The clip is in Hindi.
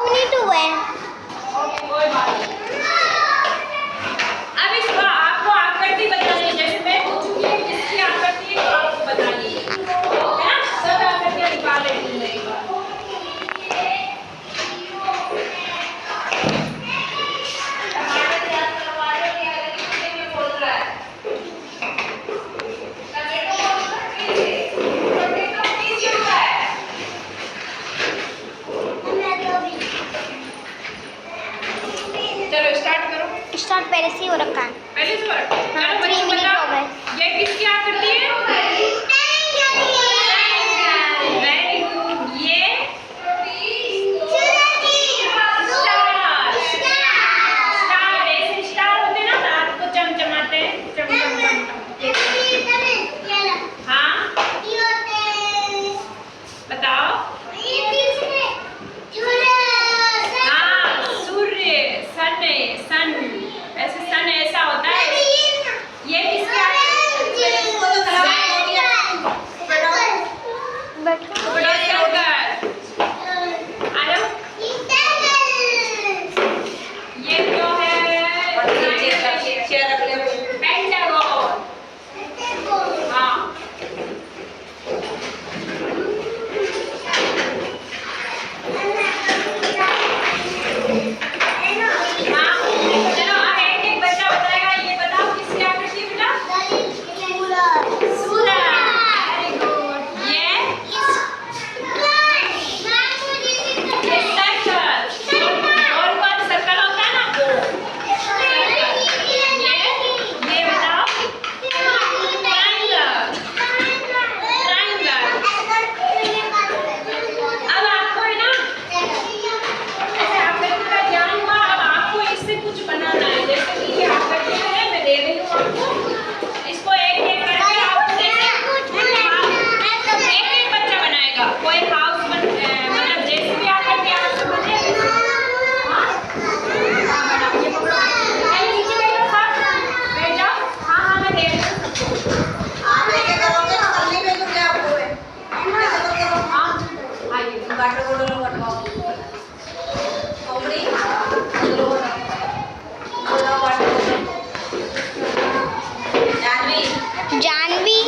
मिनट हुए। ओके कोई बात नहीं। अब इसको आपको आकृति बतानी है। जैसे मैं पूछूंगी किसकी आकृति है तो आपको बताइए, है ना? सब आकृतियां निकाल लेती हूँ एक बार। चलो स्टार्ट करो। स्टार्ट पहले से ही हो रखा है। पहले से चलो हाँ, बच्चे 3 मिनट हो बताओ गए। ये किसकी आकृति है? Very good. ये स्टार, ऐसे स्टार होते ना रात को चमचमाते हैं, चमचम हाँ बताओ। हाँ सूर्य, सन है, सन। ऐसे सन ऐसा होता है। ये किसकी आकृति है? ये जो है पेंटागन। हाँ चलो अब एक एक बच्चा बताएगा। ये बताओ किसकी आकृति है बेटा? सूरज। Very good. ये सर्कल, गोल गोल सर्कल होता है ना वो। ये बताओ ट्रायंगल, ट्रायंगल। अब आपको है ना ऐसे आकृति का ज्ञान हुआ। अब आपको इससे कुछ बनाना है। जैसे कि ये आकृति है, मैं दे रही हूँ आपको। इसको एक एक करके आप एक एक बच्चा बनाएगा। कोई हाउस मतलब जैसे भी आकृति आपसे बने वैसे। हाँ मैडम ये पकड़ो। पहले नीचे बैठो साथ, बैठ जाओ। हाँ हाँ मैं दे रही हूँ सबको। हाँ आइए जानवी